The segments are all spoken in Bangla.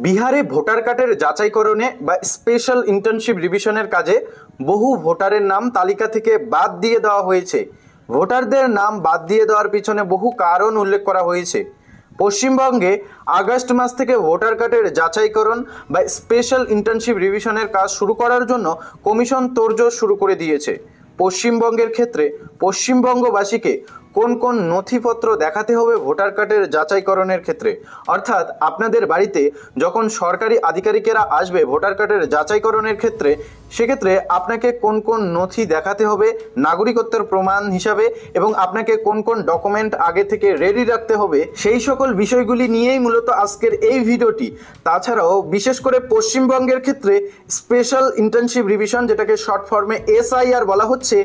বিহারে ভোটার কার্ডের যাচাইকরণে বা স্পেশাল ইন্টার্নশিপ রিভিশনের কাজে বহু ভোটারের নাম তালিকা থেকে বাদ দিয়ে দেওয়া হয়েছে। ভোটারদের নাম বাদ দিয়ে দেওয়ার পিছনে বহু কারণ উল্লেখ করা হয়েছে। পশ্চিমবঙ্গে আগস্ট মাস থেকে ভোটার কার্ডের যাচাইকরণ বা স্পেশাল ইন্টার্নশিপ রিভিশনের কাজ শুরু করার জন্য কমিশন তোড়জোড় শুরু করে দিয়েছে। পশ্চিমবঙ্গের ক্ষেত্রে পশ্চিমবঙ্গবাসীকে কোন কোন নথিপত্র দেখাতে হবে ভোটার কার্ডের যাচাইকরণের ক্ষেত্রে, অর্থাৎ আপনাদের বাড়িতে যখন সরকারি আধিকারিকেরা আসবে ভোটার কার্ডের যাচাইকরণের ক্ষেত্রে, সেক্ষেত্রে আপনাকে কোন কোন নথি দেখাতে হবে নাগরিকত্বের প্রমাণ হিসাবে এবং আপনাকে কোন কোন ডকুমেন্ট আগে থেকে রেডি রাখতে হবে, সেই সকল বিষয়গুলি নিয়েই মূলত আজকের এই ভিডিওটি। তাছাড়াও বিশেষ করে পশ্চিমবঙ্গের ক্ষেত্রে স্পেশাল ইন্টার্নশিপ রিভিশন, যেটাকে শর্ট ফর্মে SIR বলা হচ্ছে,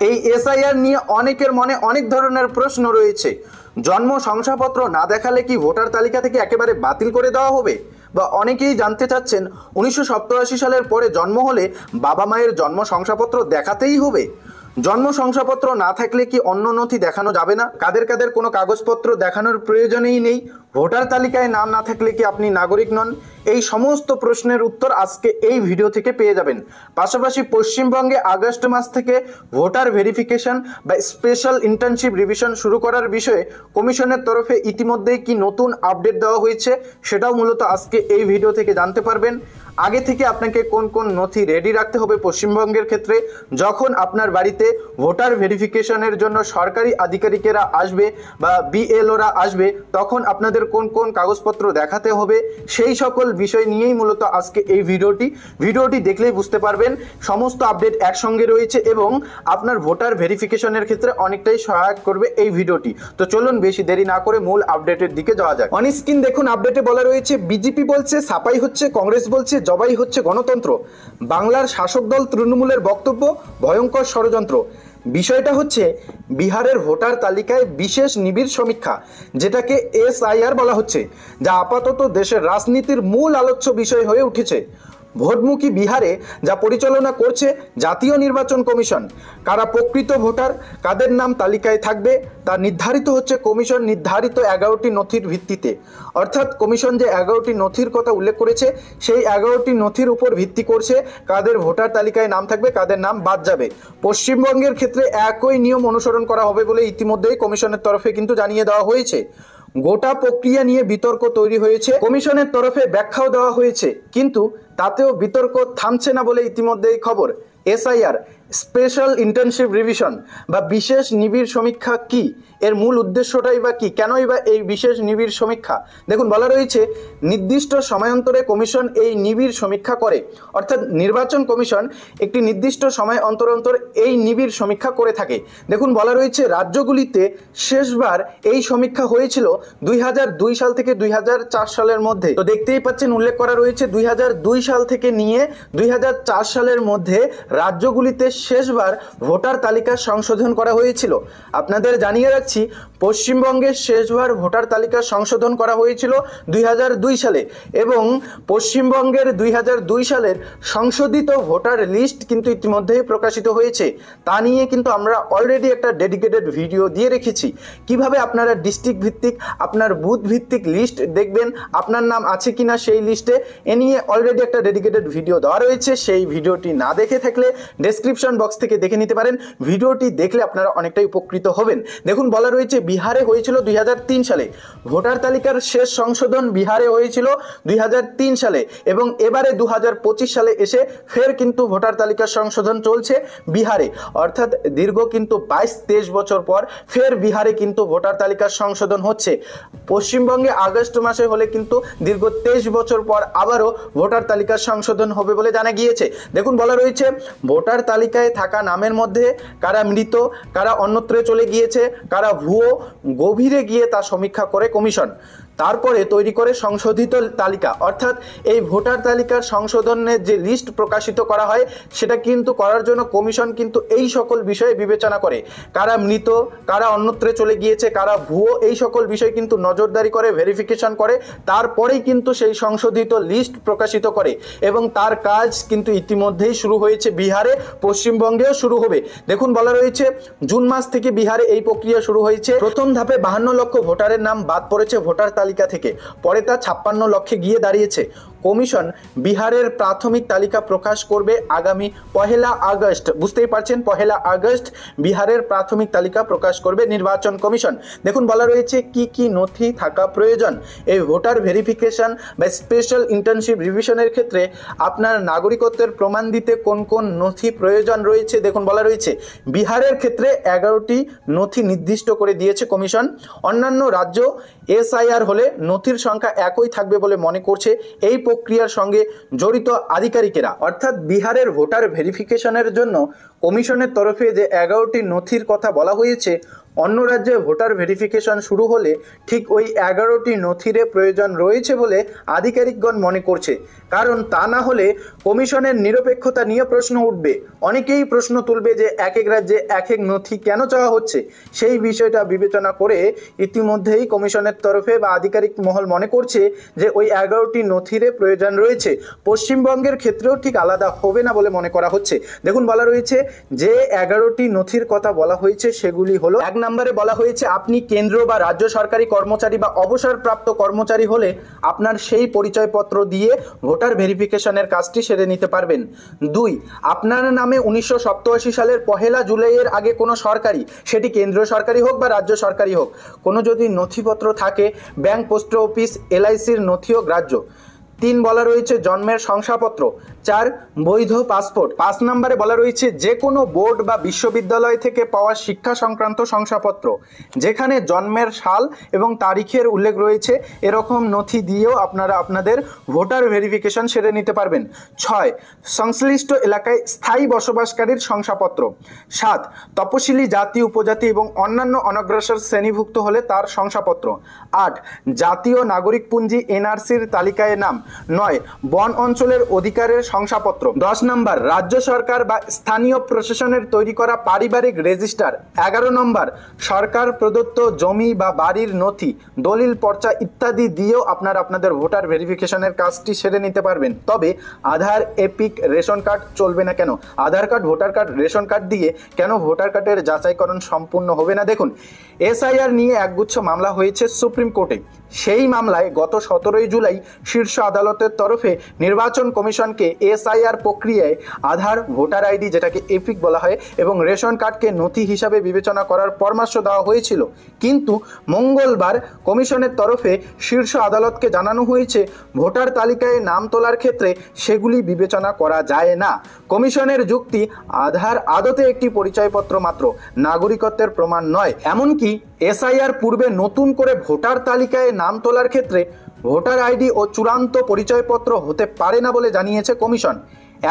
এই SIR নিয়ে অনেকের মনে অনেক ধরনের প্রশ্ন রয়েছে। জন্ম শংসাপত্র না দেখালে কি ভোটার তালিকা থেকে একেবারে বাতিল করে দেওয়া হবে? বা অনেকেই জানতে চাচ্ছেন 1987 সালের পরে জন্ম হলে বাবা মায়ের জন্ম শংসাপত্র দেখাতেই হবে? জন্ম শংসাপত্র না থাকলে কি অন্য নথি দেখানো যাবে না? কাদের কাদের কোনো কাগজপত্র দেখানোর প্রয়োজনই নেই? ভোটার তালিকায় নাম না থাকলে কি আপনি নাগরিক নন? এই সমস্ত প্রশ্নের উত্তর আজকে এই ভিডিও থেকে পেয়ে যাবেন। পাশাপাশি পশ্চিমবঙ্গে আগস্ট মাস থেকে ভোটার ভেরিফিকেশন বা স্পেশাল ইন্টার্নশিপ রিভিশন শুরু করার বিষয়ে কমিশনের তরফে ইতিমধ্যেই কি নতুন আপডেট দেওয়া হয়েছে, সেটাও মূলত আজকে এই ভিডিও থেকে জানতে পারবেন। আগে থেকে আপনাকে কোন কোন নথি রেডি রাখতে হবে পশ্চিমবঙ্গের ক্ষেত্রে, যখন আপনার বাড়িতে ভোটার ভেরিফিকেশনের জন্য সরকারি আধিকারিকেরা আসবে বা BLOরা আসবে, তখন আপনাদের কোন কোন কাগজপত্র দেখাতে হবে, সেই সকল বিষয় নিয়েই মূলত আজকে এই ভিডিওটি দেখলেই বুঝতে পারবেন সমস্ত আপডেট একসঙ্গে রয়েছে এবং আপনার ভোটার ভেরিফিকেশনের ক্ষেত্রে অনেকটাই সহায়ক করবে এই ভিডিওটি। তো চলুন বেশি দেরি না করে মূল আপডেটের দিকে যাওয়া যাক। অন স্ক্রিন দেখুন, আপডেটে বলা রয়েছে বিজেপি বলছে সাপাই হচ্ছে, কংগ্রেস বলছে জবাই হচ্ছে গণতন্ত্র। বাংলার শাসক দল তৃণমূলের বক্তব্য ভয়ঙ্কর ষড়যন্ত্র। বিষয়টা হচ্ছে বিহারের ভোটার তালিকায় বিশেষ নিবিড় সমীক্ষা, যেটাকে SIR বলা হচ্ছে, যা আপাতত দেশের রাজনীতির মূল আলোচ্য বিষয় হয়ে উঠেছে। ভোটমুখী বিহারে যা পরিচালনা করছে জাতীয় নির্বাচন কমিশন। কারা প্রকৃত ভোটার, কাদের নাম তালিকায় থাকবে তা নির্ধারিত হচ্ছে কমিশন নির্ধারিত 11টি নথির ভিত্তিতে। অর্থাৎ কমিশন যে 11টি নথির কথা উল্লেখ করেছে, সেই 11টি নথির উপর ভিত্তি করছে কাদের ভোটার তালিকায় নাম থাকবে, কাদের নাম বাদ যাবে। পশ্চিমবঙ্গের ক্ষেত্রে একই নিয়ম অনুসরণ করা হবে বলে ইতিমধ্যেই কমিশনের তরফে কিন্তু জানিয়ে দেওয়া হয়েছে। গোটা প্রক্রিয়া নিয়ে বিতর্ক তৈরি হয়েছে, কমিশনের তরফে ব্যাখ্যাও দেওয়া হয়েছে, কিন্তু তাতেও বিতর্ক থামছে না বলে ইতিমধ্যেই খবর। SIR স্পেশাল ইন্টার্নশিপ রিভিশন বা বিশেষ নিবিড় সমীক্ষা কি, এর মূল উদ্দেশ্যটাই বা কি, কেনই বা এই বিশেষ নিবিড় সমীক্ষা? দেখুন, বলা রয়েছে নির্দিষ্ট সময়ান্তরে কমিশন এই নিবিড় সমীক্ষা করে, অর্থাৎ নির্বাচন কমিশন একটি নির্দিষ্ট সময় অন্তর অন্তর এই নিবিড় সমীক্ষা করে থাকে। দেখুন, বলা রয়েছে রাজ্যগুলিতে শেষবার এই সমীক্ষা হয়েছিল 2002 সাল থেকে 2004 সালের মধ্যে। তো দেখতেই পাচ্ছেন উল্লেখ করা রয়েছে 2002 সাল থেকে নিয়ে 2004 সালের মধ্যে রাজ্যগুলিতে শেষবার ভোটার তালিকা সংশোধন করা হয়েছিল। আপনাদের জানিয়ে রাখছি, পশ্চিমবঙ্গের শেষবার ভোটার তালিকা সংশোধন করা হয়েছিল 2002 সালে এবং পশ্চিমবঙ্গের 2002 সালের সংশোধিত ভোটার লিস্ট কিন্তু ইতিমধ্যেই প্রকাশিত হয়েছে। তা নিয়ে কিন্তু আমরা অলরেডি একটা ডেডিকেটেড ভিডিও দিয়ে রেখেছি, কিভাবে আপনারা ডিস্ট্রিক্ট ভিত্তিক, আপনার বুথ ভিত্তিক লিস্ট দেখবেন আপনার নাম আছে কিনা সেই লিস্টে। এ নিয়ে অলরেডি একটা ডেডিকেটেড ভিডিও দেওয়া রয়েছে, সেই ভিডিওটি না দেখে থাকলে ডেসক্রিপশন বক্স থেকে দেখে নিতে পারেন। ভিডিওটি দেখলে আপনারা অনেকটাই উপকৃত হবেন। দেখুন, বলা রয়েছে বিহারে হয়েছিল 2003 সালে, ভোটার তালিকার শেষ সংশোধন বিহারে হয়েছিল 2003 সালে এবং এবারে 2025 সালে এসে ফের কিন্তু ভোটার তালিকার সংশোধন চলছে বিহারে। অর্থাৎ দীর্ঘ কিন্তু 22-23 বছর পর ফের বিহারে কিন্তু ভোটার তালিকার সংশোধন হচ্ছে। পশ্চিমবঙ্গে আগস্ট মাসে হলে কিন্তু দীর্ঘ 23 বছর পর আবারও ভোটার তালিকার সংশোধন হবে বলে জানা গিয়েছে। দেখুন, বলা রয়েছে ভোটার তালিকায় থাকা নামের মধ্যে কারা মৃত, কারা অন্যত্রে চলে গিয়েছে, কারা ভুয়ো, গভীরে গিয়ে তা সমীক্ষা করে কমিশন। তারপরে তৈরি করে সংশোধিত তালিকা, অর্থাৎ এই ভোটার তালিকার সংশোধনের যে লিস্ট প্রকাশিত করা হয়, সেটা কিন্তু করার জন্য কমিশন কিন্তু এই সকল বিষয়ে বিবেচনা করে। কারা মৃত, কারা অন্যত্রে চলে গিয়েছে, কারা ভুয়ো, এই সকল বিষয় কিন্তু নজরদারি করে, ভেরিফিকেশন করে, তারপরেই কিন্তু সেই সংশোধিত লিস্ট প্রকাশিত করে এবং তার কাজ কিন্তু ইতিমধ্যেই শুরু হয়েছে বিহারে, পশ্চিমবঙ্গেও শুরু হবে। দেখুন, বলা রয়েছে জুন মাস থেকে বিহারে এই প্রক্রিয়া শুরু হয়েছে। প্রথম ধাপে 52 লক্ষ ভোটারের নাম বাদ পড়েছে ভোটার তালিকা থেকে, পরে তা 56 লক্ষে গিয়ে দাঁড়িয়েছে। কমিশন বিহারের প্রাথমিক তালিকা প্রকাশ করবে আগামী 1 আগস্ট। বুঝতেই পারছেন, 1 আগস্ট বিহারের প্রাথমিক তালিকা প্রকাশ করবে নির্বাচন কমিশন। দেখুন বলা রয়েছে কি কি নথি থাকা প্রয়োজন। এই ভোটার ভেরিফিকেশন বা স্পেশাল ইন্টার্নশিপ রিভিশনের ক্ষেত্রে আপনার নাগরিকত্বের প্রমাণ দিতে কোন কোন নথি প্রয়োজন রয়েছে। দেখুন বলা রয়েছে বিহারের ক্ষেত্রে 11টি নথি নির্দিষ্ট করে দিয়েছে কমিশন। অন্যান্য রাজ্য এসআইআর হলে নথির সংখ্যা একই থাকবে বলে মনে করছে এই প্রক্রিয়ার সঙ্গে জড়িত আধিকারিকেরা। অর্থাৎ বিহারের ভোটার ভেরিফিকেশনের জন্য কমিশনের তরফে যে 11টি নথির কথা বলা হয়েছে, অন্য রাজ্যে ভোটার ভেরিফিকেশন শুরু হলে ঠিক ওই 11টি নথির প্রয়োজন রয়েছে বলে আধিকারিকগণ মনে করছে। কারণ তা না হলে কমিশনের নিরপেক্ষতা নিয়ে প্রশ্ন উঠবে। অনেকেই প্রশ্ন তুলবে যে এক এক রাজ্যে এক এক নথি কেন চাওয়া হচ্ছে। সেই বিষয়টা বিবেচনা করে ইতিমধ্যেই কমিশনের তরফে বা আধিকারিক মহল মনে করছে যে ওই 11টি নথির প্রয়োজন রয়েছে। পশ্চিমবঙ্গের ক্ষেত্রেও ঠিক আলাদা হবে না বলে মনে করা হচ্ছে। দেখুন বলা রয়েছে যে 11টি নথির কথা বলা হয়েছে সেগুলি হলো, 1 নম্বরে বলা হয়েছে আপনি কেন্দ্র বা রাজ্য সরকারি কর্মচারী বা অবসরপ্রাপ্ত কর্মচারী হলে আপনার সেই পরিচয়পত্র দিয়ে ভোটার ভেরিফিকেশনের কাজটি সেরে নিতে পারবেন। 2, আপনার নামে 1987 সালের 1 জুলাইয়ের আগে কোনো সরকারি, সেটি কেন্দ্রীয় সরকারি হোক বা রাজ্য সরকারি হোক, কোনো যদি নথিপত্র থাকে, ব্যাংক, পোস্ট অফিস, এলআইসির নথিও গ্রাহ্য। 3 বলা রয়েছে জন্মের শংসাপত্র। 4 বৈধ পাসপোর্ট। 5 নম্বরে বলা রয়েছে যে কোনো বোর্ড বা বিশ্ববিদ্যালয় থেকে পাওয়া শিক্ষা সংক্রান্ত শংসাপত্র, যেখানে জন্মের সাল এবং তারিখের উল্লেখ রয়েছে, এরকম নথি দিয়েও আপনারা আপনাদের ভোটার ভেরিফিকেশন সেরে নিতে পারবেন। 6 সংশ্লিষ্ট এলাকায় স্থায়ী বসবাসকারীর শংসাপত্র। 7 তপশিলি জাতি, উপজাতি এবং অন্যান্য অনগ্রসর শ্রেণীভুক্ত হলে তার শংসাপত্র। 8 জাতীয় নাগরিকপঞ্জি এনআরসির তালিকায় নাম। 9 বন অঞ্চলের অধিকারের শংসাপত্র। 10 নম্বর রাজ্য সরকার বা স্থানীয় প্রশাসনের তৈরি করা পারিবারিক রেজিস্টার। 11 নম্বর সরকার প্রদত্ত জমি বা বাড়ির নথি, দলিল, পর্চা ইত্যাদি দিয়েও আপনারা আপনাদের ভোটার ভেরিফিকেশনের কাজটি সেরে নিতে পারবেন। তবে আধার, এপিক, রেশন কার্ড চলবে না কেন? Aadhaar card, voter card, ration card দিয়ে কেন ভোটার কার্ডের যাচাইকরণ সম্পূর্ণ হবে না? দেখুন, এসআইআর নিয়ে একগুচ্ছ মামলা হয়েছে সুপ্রিম কোর্টে। সেই মামলায় গত 17 জুলাই শীর্ষ আদালতের তরফে নির্বাচন কমিশনকে এসআইআর প্রক্রিয়ায় আধার, ভোটার আইডি যেটাকে এপিক বলা হয়, এবং রেশন কার্ডকে নথি হিসাবে বিবেচনা করার পরামর্শ দেওয়া হয়েছিল। কিন্তু মঙ্গলবার কমিশনের তরফে শীর্ষ আদালতকে জানানো হয়েছে ভোটার তালিকায় নাম তোলার ক্ষেত্রে সেগুলি বিবেচনা করা যায় না। কমিশনের যুক্তি, আধার আদতে একটি পরিচয়পত্র মাত্র, নাগরিকত্বের প্রমাণ নয়। এমনকি এসআইআর পূর্বে নতুন করে ভোটার তালিকায় নাম তোলার ক্ষেত্রে ভোটার আইডি ও চূড়ান্ত পরিচয়পত্র হতে পারে না বলে জানিয়েছে কমিশন।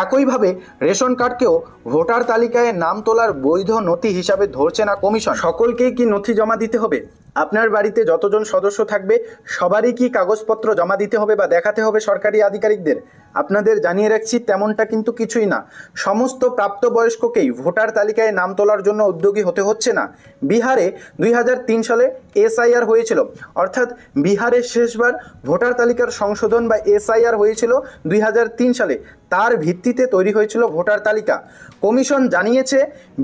একইভাবে রেশন কার্ডকেও ভোটার তালিকায় নাম তোলার বৈধ নথি হিসাবে ধরছে না কমিশন। সকলকেই কি নথি জমা দিতে হবে? আপনার বাড়িতে যতজন সদস্য থাকবে সবারই কি কাগজপত্র জমা দিতে হবে বা দেখাতে হবে সরকারি আধিকারিকদের? আপনাদের জানিয়ে রাখছি তেমনটা কিন্তু কিছুই না। সমস্ত প্রাপ্তবয়স্ককেই ভোটার তালিকায় নাম তোলার জন্য উদ্যোগী হতে হচ্ছে না। বিহারে 2003 সালে এসআইআর হয়েছিল, অর্থাৎ বিহারে শেষবার ভোটার তালিকার সংশোধন বা এসআইআর হয়েছিল 2003 সালে। তার ভিত্তিতে তৈরি হয়েছিল ভোটার তালিকা। কমিশন জানিয়েছে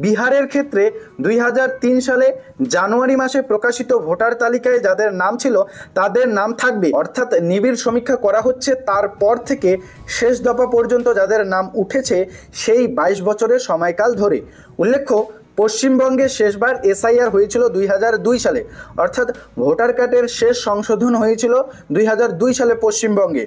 বিহারের ক্ষেত্রে 2003 সালে জানুয়ারি মাসে প্রকাশিত ভোটার তালিকায় যাদের নাম ছিল তাদের নাম থাকবে, অর্থাৎ নিবিড় সমীক্ষা করা হচ্ছে তারপর থেকে শেষ দফা পর্যন্ত যাদের নাম উঠেছে সেই 22 বছরের সময়কাল ধরে। উল্লেখ্য, পশ্চিমবঙ্গে শেষবার এসআইআর হয়েছিল 2002 সালে, অর্থাৎ ভোটার কার্ডের শেষ সংশোধন হয়েছিল 2002 সালে পশ্চিমবঙ্গে।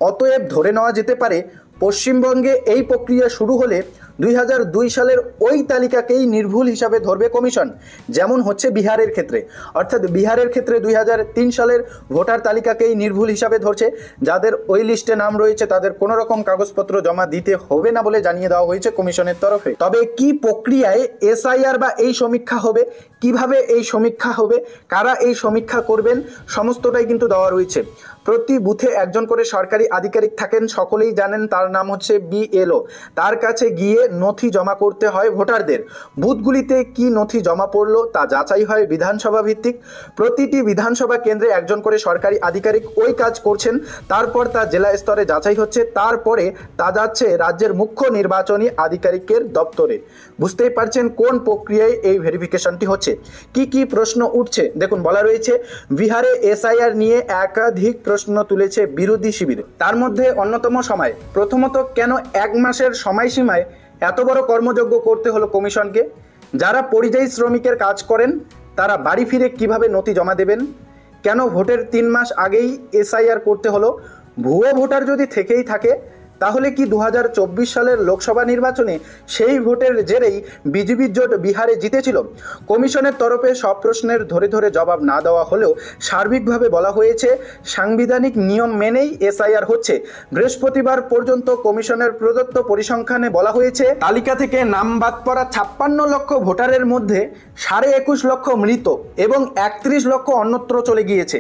অতএব ধরে নেওয়া যেতে পারে পশ্চিমবঙ্গে এই প্রক্রিয়া শুরু হলে 2002 সালের ওই তালিকাকেই নির্ভুল হিসাবে ধরবে কমিশন, যেমন হচ্ছে বিহারের ক্ষেত্রে। অর্থাৎ বিহারের ক্ষেত্রে 2003 সালের ভোটার তালিকাকেই নির্ভুল হিসাবে ধরছে। যাদের ওই লিস্টে নাম রয়েছে তাদের কোনো রকম কাগজপত্র জমা দিতে হবে না বলে জানিয়ে দেওয়া হয়েছে কমিশনের তরফে। তবে কি প্রক্রিয়ায় এসআইআর বা এই সমীক্ষা হবে, কিভাবে এই সমীক্ষা হবে, কারা এই সমীক্ষা করবেন, সমস্তটাই কিন্তু দেওয়া রয়েছে। প্রতি বুথে একজন করে সরকারি আধিকারিক থাকেন, সকলেই জানেন, তার নাম হচ্ছে বিএলও। তার কাছে গিয়ে নথি জমা করতে হয় ভোটারদের, বুথগুলিতে কি নথি জমা পড়লো তা যাচাই হয় বিধানসভা ভিত্তিক। প্রতিটি বিধানসভা কেন্দ্রে একজন করে সরকারি আধিকারিক ওই কাজ করছেন, তারপর তা জেলা স্তরে যাচাই হচ্ছে, তারপরে তা যাচ্ছে রাজ্যের মুখ্য নির্বাচনী আধিকারিকের দপ্তরে। বুঝতেই পারছেন কোন প্রক্রিয়ায় এই ভেরিফিকেশনটি হচ্ছে। কি কি প্রশ্ন উঠছে দেখুন, বলা রয়েছে বিহারে এসআইআর নিয়ে একাধিক প্রশ্ন তুলেছে বিরোধী শিবির। তার মধ্যে অন্যতম সময়, প্রথমত কেন 1 মাসের সময়সীমায় এত বড় কর্মযজ্ঞ করতে হলো কমিশনকে? যারা পরিযায়ী শ্রমিকের কাজ করেন তারা বাড়ি ফিরে কিভাবে নথি জমা দেবেন? কেন ভোটের 3 মাস আগেই এসআইআর করতে হলো? ভুয়ো ভোটার যদি থেকেই থাকে তাহলে কি 2024 সালের লোকসভা নির্বাচনে সেই ভোটের জেরেই বিজেপি জোট বিহারে জিতেছিল? কমিশনের তরফে সব প্রশ্নের ধরে ধরে জবাব না দেওয়া হলেও সার্বিকভাবে বলা হয়েছে সাংবিধানিক নিয়ম মেনেই এসআইআর হচ্ছে। বৃহস্পতিবার পর্যন্ত কমিশনের প্রদত্ত পরিসংখ্যানে বলা হয়েছে তালিকা থেকে নাম বাদ পড়া 56 লক্ষ ভোটারের মধ্যে 21.5 লক্ষ মৃত এবং 31 লক্ষ অন্যত্র চলে গিয়েছে।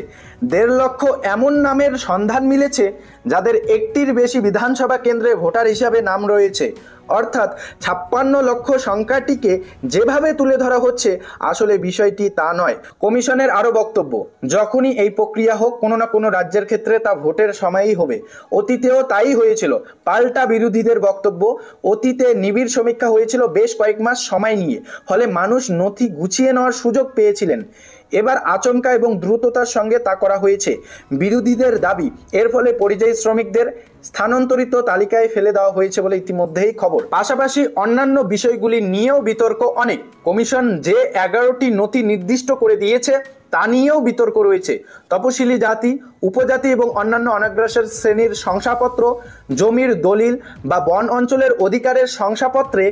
1.5 লক্ষ এমন নামের সন্ধান মিলেছে যাদের একটির বেশি বিধানসভা কেন্দ্রে ভোটার হিসাবে নাম রয়েছে। অর্থাৎ 56 লক্ষ সংখ্যাটিকে যেভাবে তুলে ধরা হচ্ছে আসলে বিষয়টি তা নয়। কমিশনের আরও বক্তব্য, যখনই এই প্রক্রিয়া হোক কোনো না কোনো রাজ্যের ক্ষেত্রে তা ভোটের সময়ই হবে। অতীতেও তাই হয়েছিল। পাল্টা বিরোধীদের বক্তব্য, অতীতে নিবিড় সমীক্ষা হয়েছিল বেশ কয়েক মাস সময় নিয়ে, ফলে মানুষ নথি গুছিয়ে নেওয়ার সুযোগ পেয়েছিলেন। এবার আচমকা এবং দ্রুততার সঙ্গে তা করা হয়েছে। বিরোধীদের দাবি, এর ফলে পরিযায়ী শ্রমিকদের স্থানান্তরিত তালিকায় ফেলে দেওয়া হয়েছে বলে ইতিমধ্যেই খবর। পাশাপাশি অন্যান্য বিষয়গুলি নিয়েও বিতর্ক অনেক। কমিশন যে 11টি নথি নির্দিষ্ট করে দিয়েছে তা নিয়েও বিতর্ক রয়েছে। তপশিলি জাতি, উপজাতি এবং অন্যান্য অনগ্রসর শ্রেণীর শংসাপত্র, জমির দলিল বা বন অঞ্চলের অধিকারের শংসাপত্রে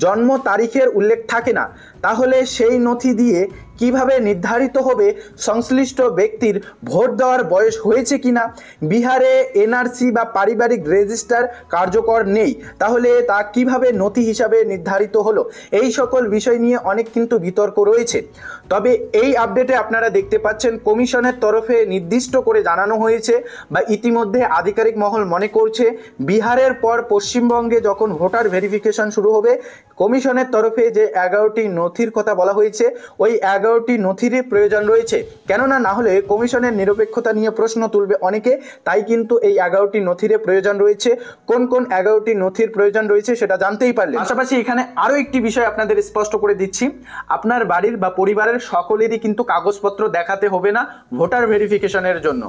জন্ম তারিখের উল্লেখ থাকে না। তাহলে সেই নথি দিয়ে কিভাবে নির্ধারিত হবে সংশ্লিষ্ট ব্যক্তির ভোট দেওয়ার বয়স হয়েছে কিনা? বিহারে এনআরসি বা পারিবারিক রেজিস্টার কার্যকর নেই, তাহলে তা কিভাবে নথি হিসাবে নির্ধারিত হলো? এই সকল বিষয় নিয়ে অনেক কিন্তু বিতর্ক রয়েছে। তবে এই আপডেটে আপনারা দেখতে পাচ্ছেন কমিশনের তরফে নির্দিষ্ট করে জানানো হয়েছে বা ইতিমধ্যে আধিকারিক মহল মনে করছে বিহারের পর পশ্চিমবঙ্গে যখন ভোটার ভেরিফিকেশন শুরু হবে, কমিশনের তরফে যে 11টি নথির কথা বলা হয়েছে ওই 11টি নথিরই প্রয়োজন রয়েছে। কেননা না হলে কমিশনের নিরপেক্ষতা নিয়ে প্রশ্ন তুলবে অনেকে, তাই কিন্তু এই 11টি নথির প্রয়োজন রয়েছে। কোন কোন 11টি নথির প্রয়োজন রয়েছে সেটা জানতেই পারলেন। পাশাপাশি এখানে আরও একটি বিষয় আপনাদের স্পষ্ট করে দিচ্ছি, আপনার বাড়ির বা পরিবারের সকলেরই কিন্তু কাগজপত্র দেখাতে হবে না ভোটার ভেরিফিকেশনের জন্য।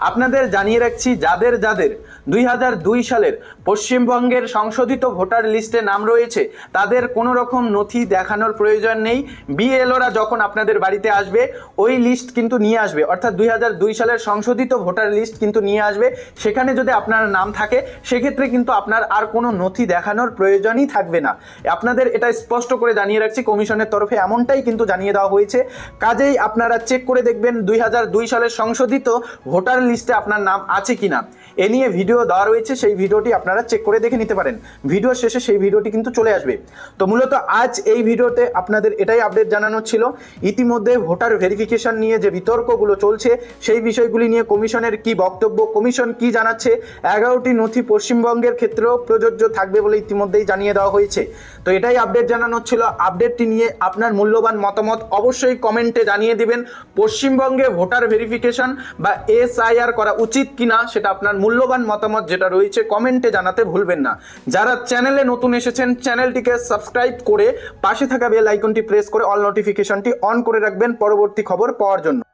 আপনাদের জানিয়ে রাখছি, যাদের যাদের 2002 সালের পশ্চিমবঙ্গের সংশোধিত ভোটার লিস্টে নাম রয়েছে তাদের কোনো রকম নথি দেখানোর প্রয়োজন নেই। বিএলওরা যখন আপনাদের বাড়িতে আসবে ওই লিস্ট কিন্তু নিয়ে আসবে, অর্থাৎ 2002 সালের সংশোধিত ভোটার লিস্ট কিন্তু নিয়ে আসবে। সেখানে যদি আপনার নাম থাকে সেক্ষেত্রে কিন্তু আপনার আর কোনো নথি দেখানোর প্রয়োজনই থাকবে না। আপনাদের এটা স্পষ্ট করে জানিয়ে রাখছি, কমিশনের তরফে এমনটাই কিন্তু জানিয়ে দেওয়া হয়েছে। কাজেই আপনারা চেক করে দেখবেন 2002 সালের সংশোধিত ভোটার লিস্টে আপনার নাম আছে কিনা। এ নিয়ে ভিডিও দেওয়া রয়েছে, সেই ভিডিওটি আপনারা চেক করে দেখে নিতে পারেন। ভিডিও শেষে সেই ভিডিওটি কিন্তু চলে আসবে। তো মূলত আজ এই ভিডিওতে আপনাদের এটাই আপডেট জানানো ছিল। ইতিমধ্যে ভোটার ভেরিফিকেশন নিয়ে যে বিতর্কগুলো চলছে সেই বিষয়গুলি নিয়ে কমিশনের কি বক্তব্য, কমিশন কি জানাচ্ছে, 11টি নথি পশ্চিমবঙ্গের ক্ষেত্রেও প্রযোজ্য থাকবে বলে ইতিমধ্যেই জানিয়ে দেওয়া হয়েছে। তো এটাই আপডেট জানানো ছিল। আপডেটটি নিয়ে আপনার মূল্যবান মতামত অবশ্যই কমেন্টে জানিয়ে দিবেন। পশ্চিমবঙ্গে ভোটার ভেরিফিকেশন বা এসআইআর করা উচিত কিনা সেটা আপনার মূল্যবান মতামত যেটা রয়েছে কমেন্টে জানাতে ভুলবেন না। যারা চ্যানেলে নতুন এসেছেন চ্যানেলটিকে সাবস্ক্রাইব করে পাশে থাকা বেল আইকনটি প্রেস করে অল নোটিফিকেশনটি অন করে রাখবেন পরবর্তী খবর পাওয়ার জন্য।